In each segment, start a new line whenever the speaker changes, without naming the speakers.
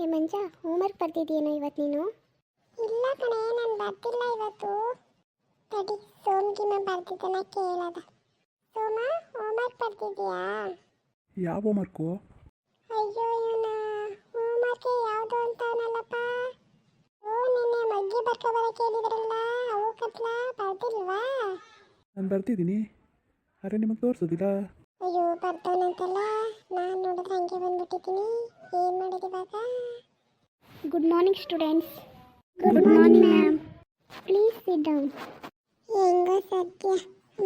ಏ ಮಂಜ, ಹೋಮ್ವರ್ಕ್ ಬರ್ತಿದ್ದೀನೋ ಇವತ್ತು ನೀನು?
ಇಲ್ಲ ಕಣೆ, ನಾನು ಬರ್ತಿಲ್ಲ ಇವತ್ತು. ತಡಿ, ಸೋಮ್ಗಿನ ಬರ್ತಿದ್ದಾನ ಕೇಳದ. ಸೋಮ, ಹೋಮ್ವರ್ಕ್ ಬರ್ತಿದ್ಯಾ?
ಯಾವ ಹೋಮ್ವರ್ಕು?
ಅಯ್ಯೋ ಇವನ ಹೋಮ್ವರ್ಕ್ ಯಾವುದು ಅಂತಾನಲ್ಲಪ್ಪ. ನಿನ್ನೆ ಮಗ್ಗಿ ಬರ್ಕೊಬರ ಕೇಳಿದ್ರಲ್ಲ, ಅವು ಕತ್ಲ ಬರ್ತಿಲ್ವಾ?
ನಾನು ಬರ್ತಿದ್ದೀನಿ. ಅರೆ ನಿಮಗೆ ತೋರಿಸೋದಿಲ್ಲ?
ಅಯ್ಯೋ ಬರ್ತಾನಂತಲ್ಲ, ನಾನು ನೋಡಿದ್ರೆ ಹಂಗೆ ಬಂದ್ಬಿಟ್ಟಿದ್ದೀನಿ. ಏನು ಮಾಡೋದು ಇವಾಗ?
Good morning students. Good morning ma'am. Please sit down.
ಹೆಂಗೋ ಸದ್ಯ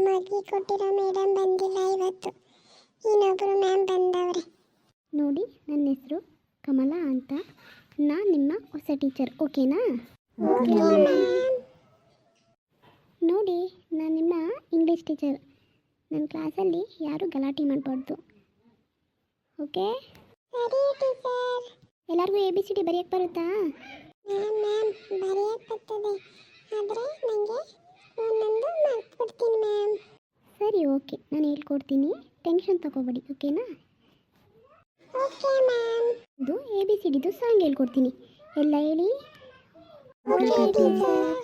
ಮಗ್ಗಿ ಕೊಟ್ಟಿರೋ ಮೇಡಮ್ ಬಂದಿಲ್ಲ ಇವತ್ತು. ಇನ್ನೊಬ್ಬರು ಮ್ಯಾಮ್ ಬಂದವ್ರೆ.
ನೋಡಿ, ನನ್ನ ಹೆಸರು ಕಮಲಾ ಅಂತ. ನಾನು ನಿಮ್ಮ ಹೊಸ ಟೀಚರ್, ಓಕೆನಾ? ನೋಡಿ, ನಾನು ನಿಮ್ಮ ಇಂಗ್ಲೀಷ್ ಟೀಚರ್. ನನ್ನ ಕ್ಲಾಸಲ್ಲಿ ಯಾರೂ ಗಲಾಟೆ ಮಾಡಬಾರ್ದು, ಓಕೆ?
ಸರಿ ಟೀಚರ್.
ಎಲ್ಲರಿಗೂ ABCD ಬರೆಯೋಕ್ಕೆ ಬರುತ್ತಾ?
ಮ್ಯಾಮ್ ಬರೆಯಕ್ಕೆ ಬರ್ತದೆ, ಆದರೆ ನನಗೆ ಒಂದೊಂದು ಮರ್ತ್ಬಿಡ್ತೀನಿ ಮ್ಯಾಮ್.
ಸರಿ, ಓಕೆ, ನಾನು ಹೇಳ್ಕೊಡ್ತೀನಿ, ಟೆನ್ಷನ್ ತಗೋಬೇಡಿ, ಓಕೆನಾ?
Okay ma'am.
ಇದು ABCDದು ಸಾಂಗ್ ಹೇಳ್ಕೊಡ್ತೀನಿ, ಎಲ್ಲ ಹೇಳಿ.
Okay teacher.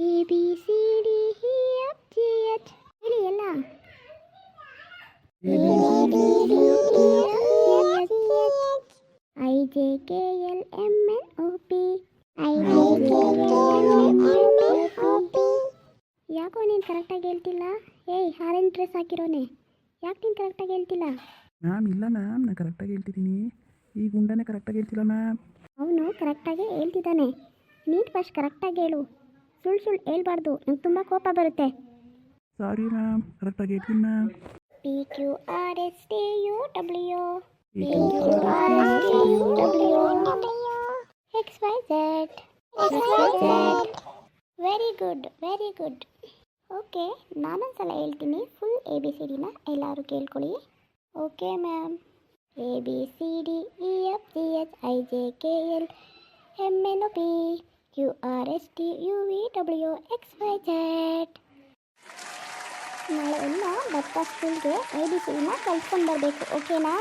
ABCD EFGH ಹೇಳಿ ಎಲ್ಲ. IJKLMNOP. ಯಾಕೋ ನೀನು ಕರೆಕ್ಟಾಗಿ ಹೇಳ್ತಿಲ್ಲ? ಏಯ್, ಆರೆಂಜ್ ಡ್ರೆಸ್ ಹಾಕಿರೋನೆ, ಯಾಕೆ ನೀನು ಕರೆಕ್ಟಾಗಿ ಹೇಳ್ತಿಲ್ಲ?
ಮ್ಯಾಮ್ ಇಲ್ಲ ಮ್ಯಾಮ್, ನಾನು ಕರೆಕ್ಟಾಗಿ ಹೇಳ್ತಿದ್ದೀನಿ. ಈ ಗುಂಡನೇ ಕರೆಕ್ಟಾಗಿ ಹೇಳ್ತಿಲ್ಲ ಮ್ಯಾಮ್.
ಅವನು ಕರೆಕ್ಟಾಗಿ ಹೇಳ್ತಿದ್ದಾನೆ, ನೀನು ಫಸ್ಟ್ ಕರೆಕ್ಟಾಗಿ ಹೇಳು. ಸುಳ್ಳು ಸುಳ್ಳು ಹೇಳ್ಬಾರ್ದು, ನಂಗೆ ತುಂಬ ಕೋಪ ಬರುತ್ತೆ.
ಸಾರಿ ಮ್ಯಾಮ್, ಕರೆಕ್ಟಾಗಿ ಹೇಳ್ತೀನಿ ma'am.
PQRSTUW XYZ. Very good, very good. Okay, ನಾನೊಂದ್ಸಲ ಹೇಳ್ತೀನಿ, ಫುಲ್ ABCDನ ಎಲ್ಲರೂ ಕೇಳ್ಕೊಳ್ಳಿ. Okay ma'am. ABCD EFGH IJKL MNOP QRSTUVW XYZ. ನಾಳೆ ಎಲ್ಲ ಬರ್ತಾ ಸ್ಕೂಲ್ಗೆ ABCDನ ಕಲ್ತ್ಕೊಂಡು ಬರಬೇಕು, ಓಕೆನಾ?